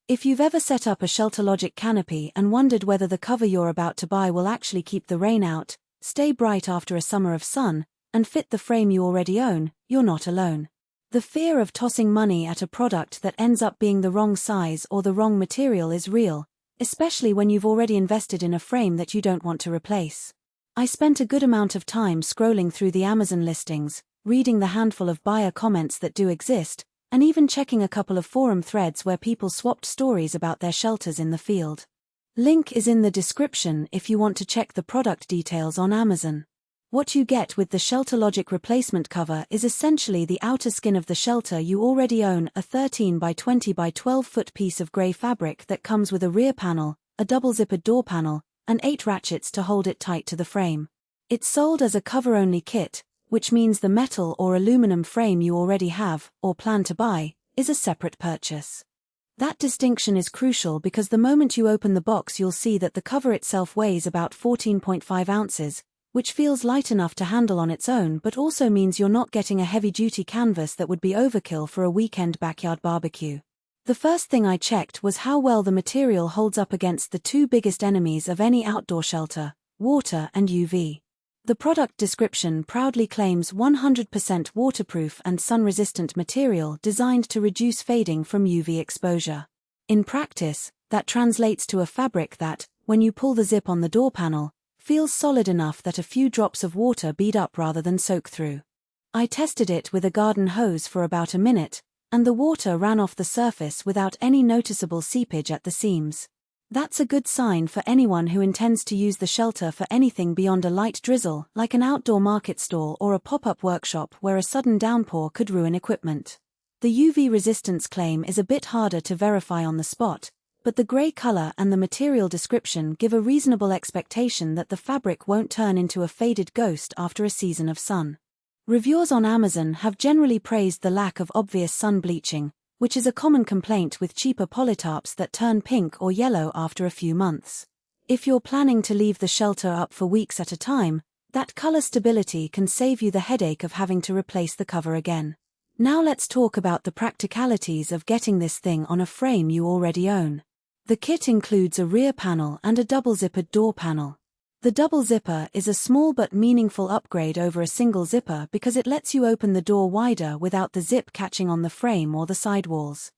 If you've ever set up a ShelterLogic canopy and wondered whether the cover you're about to buy will actually keep the rain out, stay bright after a summer of sun, and fit the frame you already own, you're not alone. The fear of tossing money at a product that ends up being the wrong size or the wrong material is real, especially when you've already invested in a frame that you don't want to replace. I spent a good amount of time scrolling through the Amazon listings, reading the handful of buyer comments that do exist, and even checking a couple of forum threads where people swapped stories about their shelters in the field. Link is in the description if you want to check the product details on Amazon. What you get with the ShelterLogic replacement cover is essentially the outer skin of the shelter you already own, a 13 by 20 by 12 foot piece of grey fabric that comes with a rear panel, a double-zippered door panel, and 8 ratchets to hold it tight to the frame. It's sold as a cover-only kit, which means the metal or aluminum frame you already have, or plan to buy, is a separate purchase. That distinction is crucial because the moment you open the box you'll see that the cover itself weighs about 14.5 ounces, which feels light enough to handle on its own but also means you're not getting a heavy-duty canvas that would be overkill for a weekend backyard barbecue. The first thing I checked was how well the material holds up against the two biggest enemies of any outdoor shelter, water and UV. The product description proudly claims 100% waterproof and sun-resistant material designed to reduce fading from UV exposure. In practice, that translates to a fabric that, when you pull the zip on the door panel, feels solid enough that a few drops of water bead up rather than soak through. I tested it with a garden hose for about a minute, and the water ran off the surface without any noticeable seepage at the seams. That's a good sign for anyone who intends to use the shelter for anything beyond a light drizzle, like an outdoor market stall or a pop-up workshop where a sudden downpour could ruin equipment. The UV resistance claim is a bit harder to verify on the spot, but the grey color and the material description give a reasonable expectation that the fabric won't turn into a faded ghost after a season of sun. Reviewers on Amazon have generally praised the lack of obvious sun bleaching, which is a common complaint with cheaper polytarps that turn pink or yellow after a few months. If you're planning to leave the shelter up for weeks at a time, that color stability can save you the headache of having to replace the cover again. Now let's talk about the practicalities of getting this thing on a frame you already own. The kit includes a rear panel and a double-zippered door panel. The double zipper is a small but meaningful upgrade over a single zipper because it lets you open the door wider without the zip catching on the frame or the sidewalls.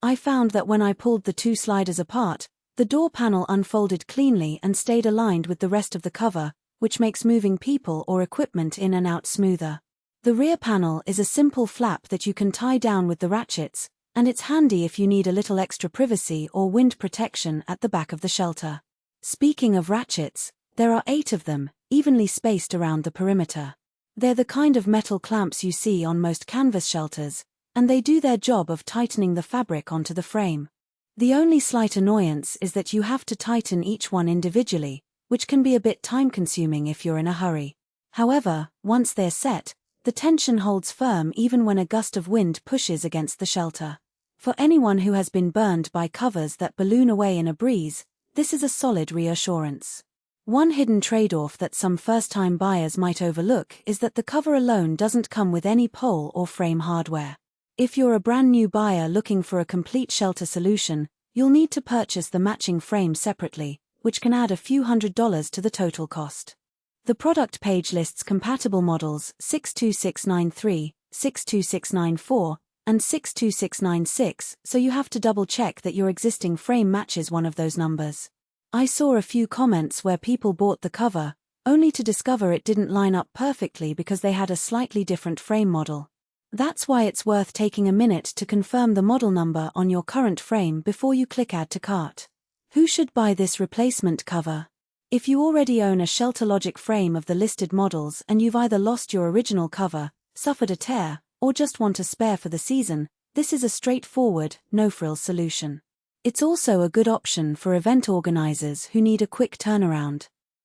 I found that when I pulled the two sliders apart, the door panel unfolded cleanly and stayed aligned with the rest of the cover, which makes moving people or equipment in and out smoother. The rear panel is a simple flap that you can tie down with the ratchets, and it's handy if you need a little extra privacy or wind protection at the back of the shelter. Speaking of ratchets, there are 8 of them, evenly spaced around the perimeter. They're the kind of metal clamps you see on most canvas shelters, and they do their job of tightening the fabric onto the frame. The only slight annoyance is that you have to tighten each one individually, which can be a bit time-consuming if you're in a hurry. However, once they're set, the tension holds firm even when a gust of wind pushes against the shelter. For anyone who has been burned by covers that balloon away in a breeze, this is a solid reassurance. One hidden trade-off that some first-time buyers might overlook is that the cover alone doesn't come with any pole or frame hardware. If you're a brand new buyer looking for a complete shelter solution, you'll need to purchase the matching frame separately, which can add a few $100s to the total cost. The product page lists compatible models 62693, 62694, and 62696, so you have to double-check that your existing frame matches one of those numbers. I saw a few comments where people bought the cover, only to discover it didn't line up perfectly because they had a slightly different frame model. That's why it's worth taking a minute to confirm the model number on your current frame before you click Add to Cart. Who should buy this replacement cover? If you already own a ShelterLogic frame of the listed models and you've either lost your original cover, suffered a tear, or just want a spare for the season, this is a straightforward, no-frills solution. It's also a good option for event organizers who need a quick turnaround.